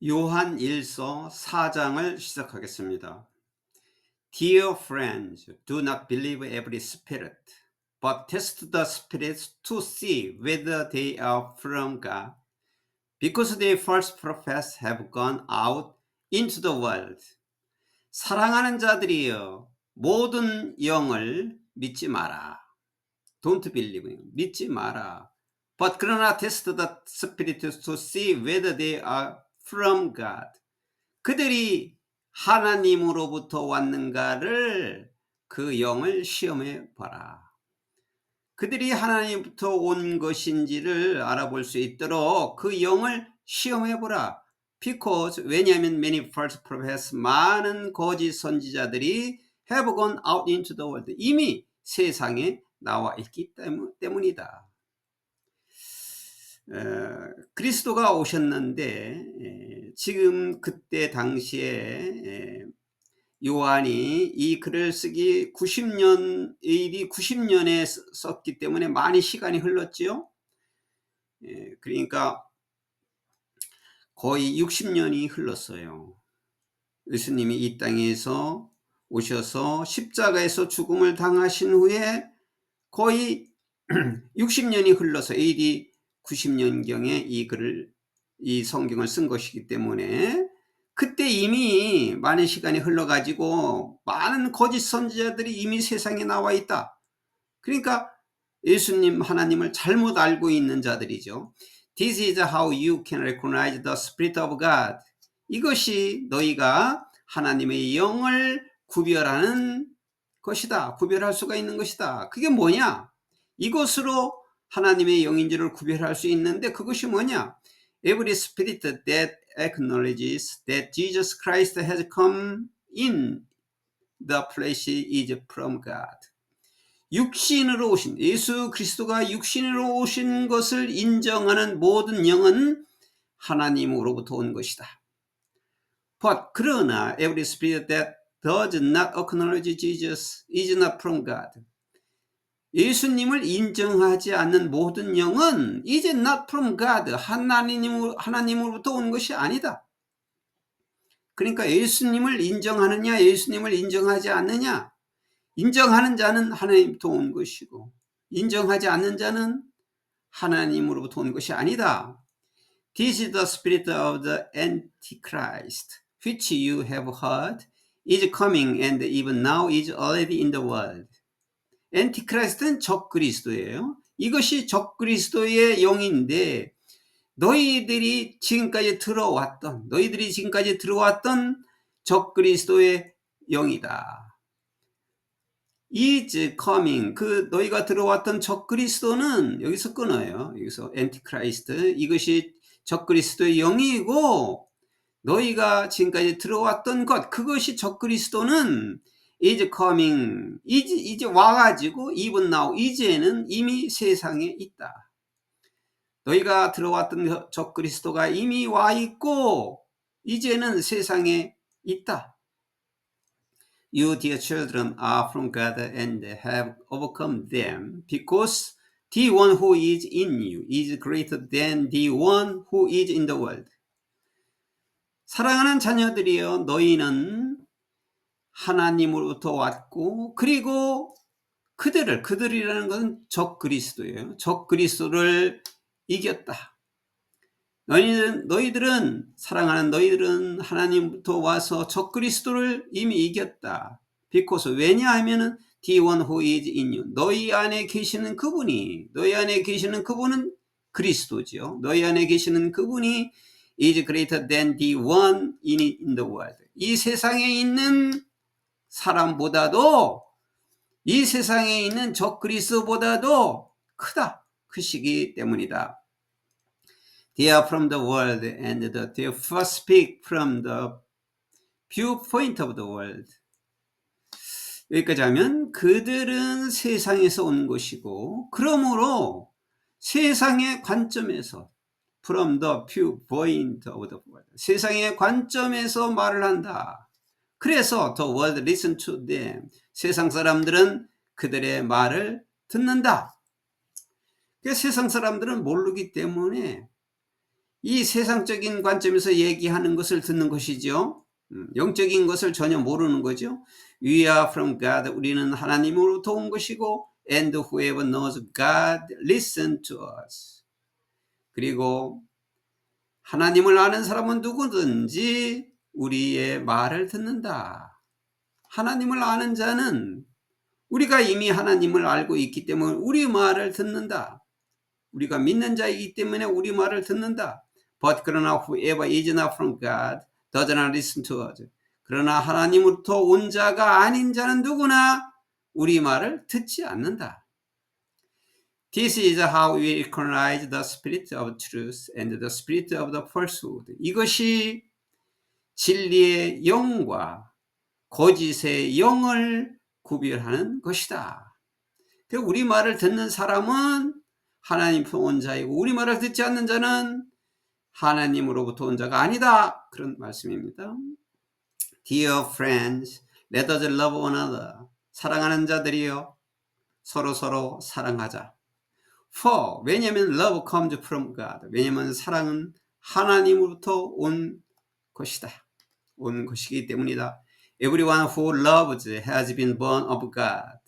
요한 1서 4장을 시작하겠습니다. Dear friends, do not believe every spirit, but test the spirits to see whether they are from God, because the false prophets have gone out into the world. 사랑하는 자들이여, 모든 영을 믿지 마라. Don't believe, 믿지 마라. But 그러나 test the spirits to see whether they are from God. 그들이 하나님으로부터 왔는가를 그 영을 시험해 봐라. 그들이 하나님부터 온 것인지를 알아볼 수 있도록 그 영을 시험해 보라. Because 왜냐하면 many false prophets 많은 거짓 선지자들이 have gone out into the world 이미 세상에 나와 있기 때문이다. 그리스도가 오셨는데 지금 그때 당시에 요한이 이 글을 쓰기 90년 AD 90년에 썼기 때문에 많이 시간이 흘렀지요. 그러니까 거의 60년이 흘렀어요. 예수님이 이 땅에서 오셔서 십자가에서 죽음을 당하신 후에 거의 60년이 흘러서 AD 90년경에 이 성경을 쓴 것이기 때문에 그때 이미 많은 시간이 흘러가지고 많은 거짓 선지자들이 이미 세상에 나와 있다. 그러니까 예수님 하나님을 잘못 알고 있는 자들이죠. This is how you can recognize the Spirit of God. 이것이 너희가 하나님의 영을 구별하는 것이다. 구별할 수가 있는 것이다. 그게 뭐냐? 이것으로 하나님의 영인지를 구별할 수 있는데 그것이 뭐냐? Every spirit that acknowledges that Jesus Christ has come in the flesh is from God. 육신으로 오신 예수 그리스도가 육신으로 오신 것을 인정하는 모든 영은 하나님으로부터 온 것이다. But 그러나 every spirit that does not acknowledge Jesus is not from God. 예수님을 인정하지 않는 모든 영은 is not from God. 하나님으로부터 온 것이 아니다. 그러니까 예수님을 인정하느냐 예수님을 인정하지 않느냐. 인정하는 자는 하나님부터 온 것이고 인정하지 않는 자는 하나님으로부터 온 것이 아니다. This is the spirit of the Antichrist, which you have heard is coming and even now is already in the world. 엔티크라이스트는 적그리스도예요. 이것이 적그리스도의 영인데 너희들이 지금까지 들어왔던 적그리스도의 영이다. is coming. 그 너희가 들어왔던 적그리스도는 여기서 끊어요. 여기서 엔티크라이스트. 이것이 적그리스도의 영이고 너희가 지금까지 들어왔던 것 그것이 적그리스도는 is coming. 이제 와가지고 even now 이제는 이미 세상에 있다. 너희가 들어왔던 적그리스도가 이미 와 있고 이제는 세상에 있다. You dear children are from God and have overcome them because the one who is in you is greater than the one who is in the world. 사랑하는 자녀들이여 너희는 하나님으로부터 왔고 그리고 그들이라는 것은 적그리스도예요. 적그리스도를 이겼다. 사랑하는 너희들은 하나님부터 와서 적그리스도를 이미 이겼다. because 왜냐하면은 the one who is in you 너희 안에 계시는 그분은 그리스도죠. 너희 안에 계시는 그분이 is greater than the one in the world. 이 세상에 있는 사람보다도 이 세상에 있는 적그리스도보다도 크시기 때문이다. They are from the world and they first speak from the viewpoint of the world. 여기까지 하면 그들은 세상에서 온 것이고 그러므로 세상의 관점에서 from the viewpoint of the world. 세상의 관점에서 말을 한다. 그래서 the world listen to them. 세상 사람들은 그들의 말을 듣는다. 세상 사람들은 모르기 때문에 이 세상적인 관점에서 얘기하는 것을 듣는 것이죠. 영적인 것을 전혀 모르는 거죠. We are from God. 우리는 하나님으로부터 온 것이고 and whoever knows God listen to us. 그리고 하나님을 아는 사람은 누구든지 우리의 말을 듣는다. 하나님을 아는 자는 우리가 이미 하나님을 알고 있기 때문에 우리 말을 듣는다. 우리가 믿는 자이기 때문에 우리 말을 듣는다. But 그러나 whoever is not from God does not listen to us. 그러나 하나님으로부터 온 자가 아닌 자는 누구나 우리 말을 듣지 않는다. This is how we recognize the spirit of truth and the spirit of the falsehood. 이것이 진리의 영과 거짓의 영을 구별하는 것이다. 우리 말을 듣는 사람은 하나님으로부터 온 자이고 우리 말을 듣지 않는 자는 하나님으로부터 온 자가 아니다. 그런 말씀입니다. Dear friends, let us love one another. 사랑하는 자들이여 서로 사랑하자. For 왜냐하면 love comes from God. 왜냐하면 사랑은 하나님으로부터 온 것이다. 온 것이기 때문이다. Everyone who loves has been born of God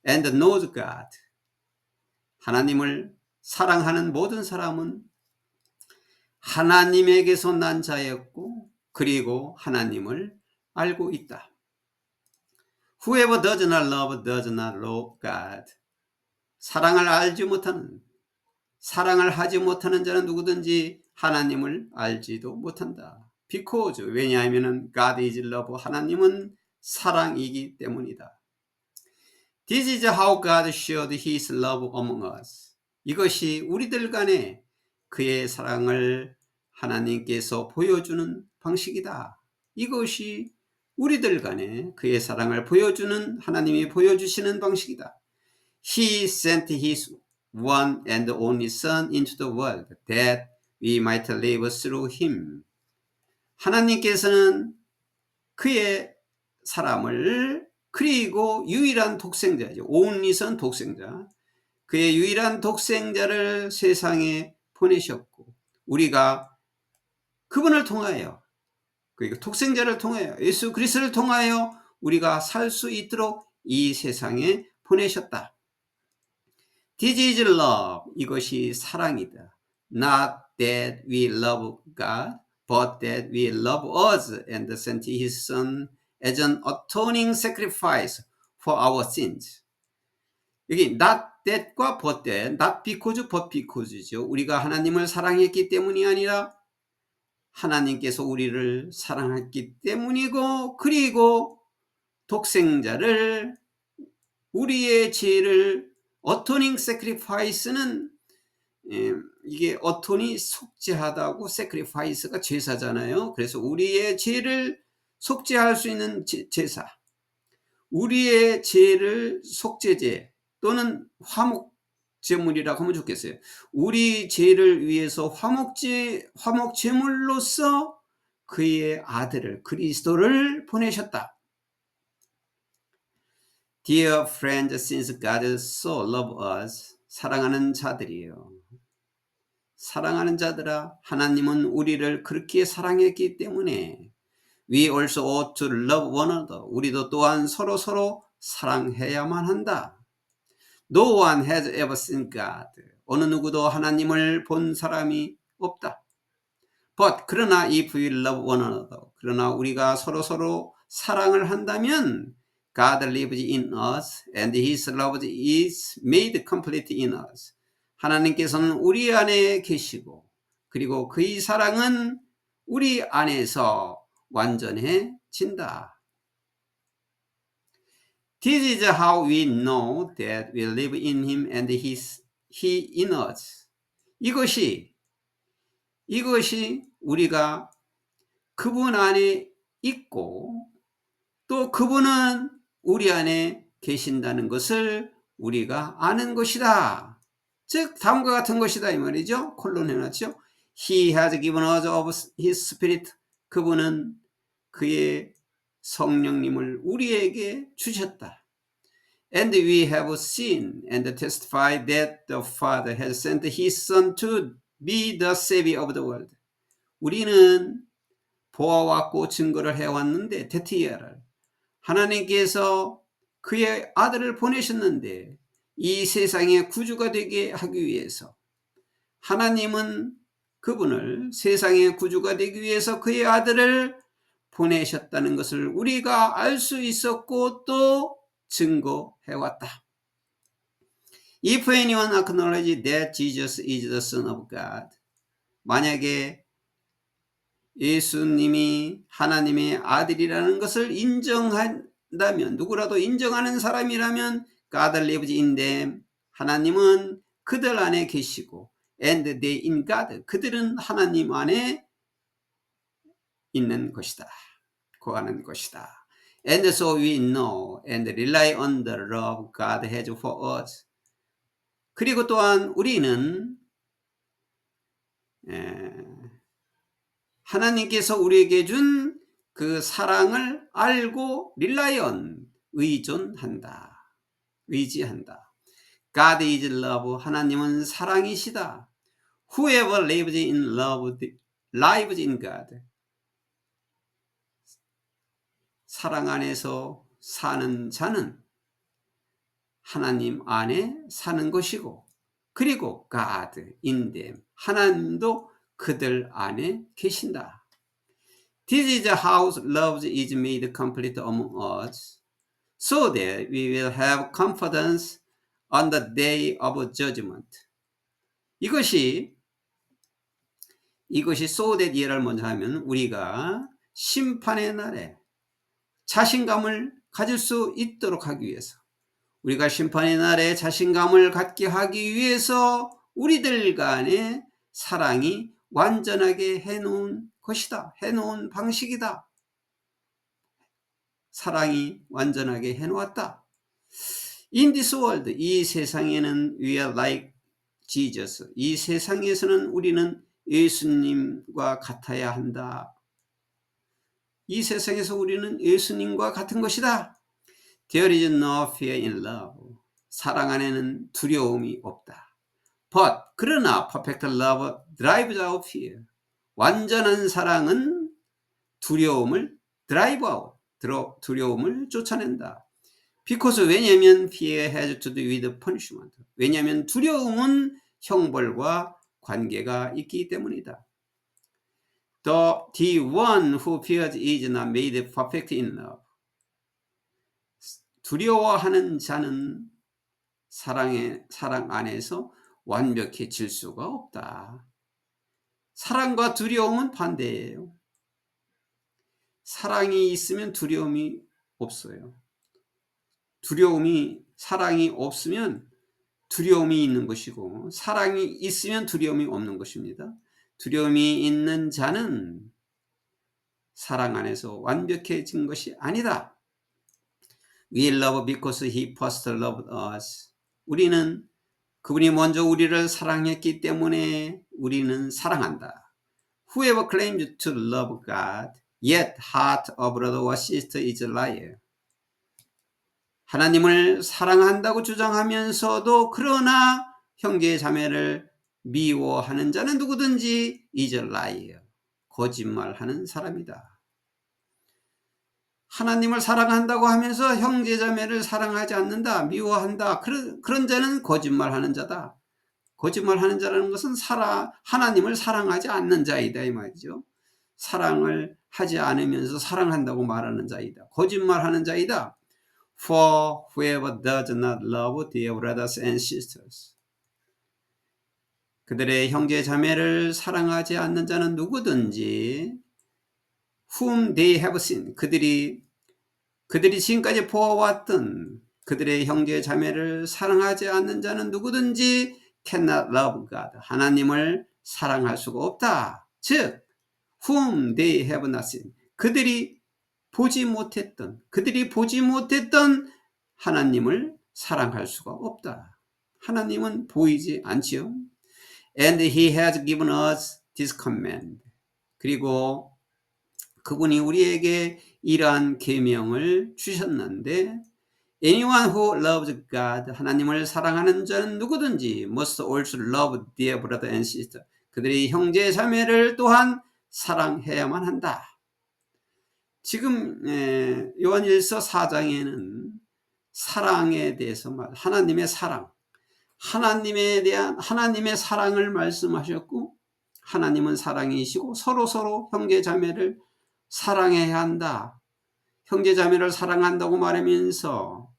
and knows God. 하나님을 사랑하는 모든 사람은 하나님에게서 난 자였고 그리고 하나님을 알고 있다. Whoever does not love does not know God. 사랑을 하지 못하는 자는 누구든지 하나님을 알지도 못한다. Because 왜냐하면 God is love. 하나님은 사랑이기 때문이다. This is how God showed His love among us. 이것이 우리들 간에 그의 사랑을 하나님께서 보여주는 방식이다. 이것이 우리들 간에 그의 사랑을 보여주는 하나님이 보여주시는 방식이다. He sent His one and only Son into the world that we might live through Him. 하나님께서는 그의 사람을 그리고 유일한 독생자죠. only Son 독생자. 그의 유일한 독생자를 세상에 보내셨고 우리가 그분을 통하여 그러니까 독생자를 통하여 예수 그리스도를 통하여 우리가 살 수 있도록 이 세상에 보내셨다. This is love. 이것이 사랑이다. Not that we love God, but that we love us and sent His Son as an atoning sacrifice for our sins. 여기 not that과 but that, not because but because죠. 우리가 하나님을 사랑했기 때문이 아니라 하나님께서 우리를 사랑했기 때문이고 그리고 독생자를 우리의 죄를 어토닝 세크리파이스는 이게 어토니 속죄하다고 세크리파이스가 제사잖아요. 그래서 우리의 죄를 속죄할 수 있는 제사, 우리의 죄를 속죄제 또는 화목제물이라고 하면 좋겠어요. 우리 죄를 위해서 화목제물로서 그의 아들을 그리스도를 보내셨다. Dear friends, since God so loved us, 사랑하는 자들이요. 사랑하는 자들아, 하나님은 우리를 그렇게 사랑했기 때문에 We also ought to love one another. 우리도 또한 서로 사랑해야만 한다. No one has ever seen God. 어느 누구도 하나님을 본 사람이 없다. But 그러나 if we love one another. 그러나 우리가 서로 사랑을 한다면 God lives in us and His love is made complete in us. 하나님께서는 우리 안에 계시고 그리고 그의 사랑은 우리 안에서 완전해진다. This is how we know that we live in Him and He in us. 이것이 우리가 그분 안에 있고 또 그분은 우리 안에 계신다는 것을 우리가 아는 것이다. 즉 다음과 같은 것이다 이 말이죠. 콜론 해놨죠. He has given us of His Spirit. 그분은 그의 성령님을 우리에게 주셨다. And we have seen and testified that the Father has sent His Son to be the savior of the world. 우리는 보아왔고 증거를 해왔는데 데티아를 하나님께서 그의 아들을 보내셨는데 이 세상의 구주가 되게 하기 위해서 하나님은 그분을 세상의 구주가 되기 위해서 그의 아들을 보내셨다는 것을 우리가 알 수 있었고 또 증거해왔다. If anyone acknowledges that Jesus is the Son of God, 만약에 예수님이 하나님의 아들이라는 것을 인정한다면, 누구라도 인정하는 사람이라면 God lives in them, 하나님은 그들 안에 계시고 and they in God, 그들은 하나님 안에 있는 것이다. 거하는 것이다. And so we know and rely on the love God has for us. 그리고 또한 우리는 하나님께서 우리에게 준 그 사랑을 알고 rely on, 의존한다. 의지한다. God is love, 하나님은 사랑이시다. Whoever lives in love lives in God. 사랑 안에서 사는 자는 하나님 안에 사는 것이고, 그리고 God in them, 하나님도 그들 안에 계신다. This is how love is made complete among us, so that we will have confidence on the day of judgment. 이것이 so that 예를 먼저 하면 우리가 심판의 날에 자신감을 가질 수 있도록 하기 위해서, 우리가 심판의 날에 자신감을 갖게 하기 위해서 우리들 간의 사랑이 완전하게 해놓은 것이다. 해놓은 방식이다. 사랑이 완전하게 해놓았다. In this world, 이 세상에는 we are like Jesus. 이 세상에서는 우리는 예수님과 같아야 한다. 이 세상에서 우리는 예수님과 같은 것이다. There is no fear in love. 사랑 안에는 두려움이 없다. But, 그러나 perfect love drives out fear. 완전한 사랑은 두려움을 drive out, 두려움을 쫓아낸다. Because, 왜냐하면 fear has to do with punishment. 왜냐하면 두려움은 형벌과 관계가 있기 때문이다. The one who fears is not made perfect in love. 두려워하는 자는 사랑 안에서 완벽해질 수가 없다. 사랑과 두려움은 반대예요. 사랑이 있으면 두려움이 없어요. 사랑이 없으면 두려움이 있는 것이고, 사랑이 있으면 두려움이 없는 것입니다. 두려움이 있는 자는 사랑 안에서 완벽해진 것이 아니다. We love because he first loved us. 우리는 그분이 먼저 우리를 사랑했기 때문에 우리는 사랑한다. Whoever claims to love God, yet heart of brother or sister is a liar. 하나님을 사랑한다고 주장하면서도 그러나 형제 자매를 미워하는 자는 누구든지 is a liar. 거짓말하는 사람이다. 하나님을 사랑한다고 하면서 형제자매를 사랑하지 않는다, 미워한다, 그런 자는 거짓말하는 자다. 거짓말하는 자라는 것은 하나님을 사랑하지 않는 자이다 이 말이죠. 사랑을 하지 않으면서 사랑한다고 말하는 자이다. 거짓말하는 자이다. For whoever does not love their brothers and sisters. 그들의 형제자매를 사랑하지 않는 자는 누구든지 whom they have seen, 그들이 지금까지 보아왔던 그들의 형제 자매를 사랑하지 않는 자는 누구든지 cannot love God, 하나님을 사랑할 수가 없다. 즉, whom they have not seen, 그들이 보지 못했던 하나님을 사랑할 수가 없다. 하나님은 보이지 않지요. And he has given us this command. 그리고 그분이 우리에게 이러한 계명을 주셨는데, anyone who loves God, 하나님을 사랑하는 자는 누구든지 must also love their brother and sister. 그들이 형제 자매를 또한 사랑해야만 한다. 지금 요한일서 4장에는 사랑에 대해서 하나님의 사랑, 하나님에 대한 하나님의 사랑을 말씀하셨고, 하나님은 사랑이시고 서로 형제 자매를 사랑해야 한다. 형제 자매를 사랑한다고 말하면서,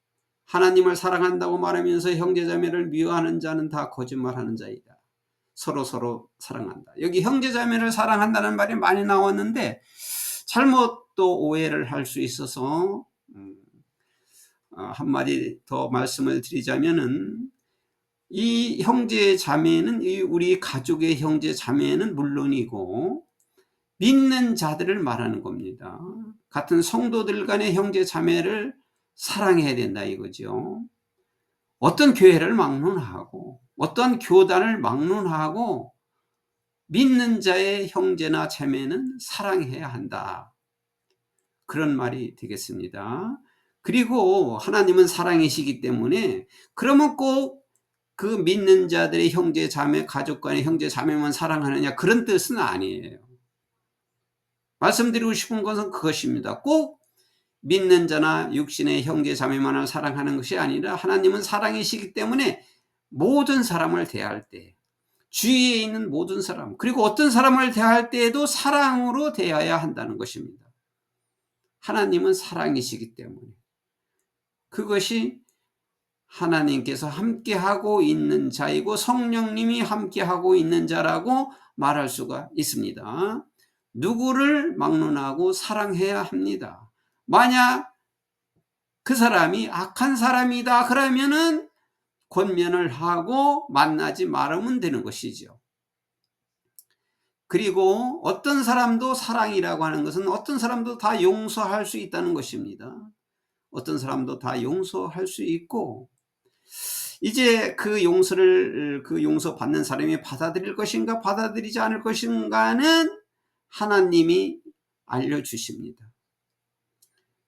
하나님을 사랑한다고 말하면서 형제 자매를 미워하는 자는 다 거짓말하는 자이다. 서로 사랑한다. 여기 형제 자매를 사랑한다는 말이 많이 나왔는데 잘못 또 오해를 할 수 있어서 한마디 더 말씀을 드리자면은, 이 형제 자매는 우리 가족의 형제 자매는 물론이고 믿는 자들을 말하는 겁니다. 같은 성도들 간의 형제 자매를 사랑해야 된다 이거죠. 어떤 교회를 막론하고 어떤 교단을 막론하고 믿는 자의 형제나 자매는 사랑해야 한다. 그런 말이 되겠습니다. 그리고 하나님은 사랑이시기 때문에 그러면 꼭 그 믿는 자들의 형제 자매, 가족 간의 형제 자매만 사랑하느냐, 그런 뜻은 아니에요. 말씀드리고 싶은 것은 그것입니다. 꼭 믿는 자나 육신의 형제 자매만을 사랑하는 것이 아니라 하나님은 사랑이시기 때문에 모든 사람을 대할 때, 주위에 있는 모든 사람, 그리고 어떤 사람을 대할 때에도 사랑으로 대해야 한다는 것입니다. 하나님은 사랑이시기 때문에 그것이 하나님께서 함께하고 있는 자이고 성령님이 함께하고 있는 자라고 말할 수가 있습니다. 누구를 막론하고 사랑해야 합니다. 만약 그 사람이 악한 사람이다 그러면은 권면을 하고 만나지 말으면 되는 것이죠. 그리고 어떤 사람도, 사랑이라고 하는 것은 어떤 사람도 다 용서할 수 있다는 것입니다. 어떤 사람도 다 용서할 수 있고, 이제 그 용서 받는 사람이 받아들일 것인가 받아들이지 않을 것인가는 하나님이 알려주십니다.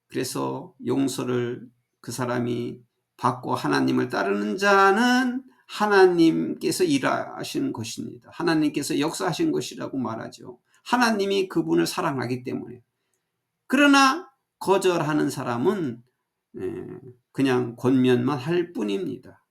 그래서 용서를 그 사람이 받고 하나님을 따르는 자는 하나님께서 일하신 것입니다. 하나님께서 역사하신 것이라고 말하죠. 하나님이 그분을 사랑하기 때문에. 그러나 거절하는 사람은 그냥 권면만 할 뿐입니다.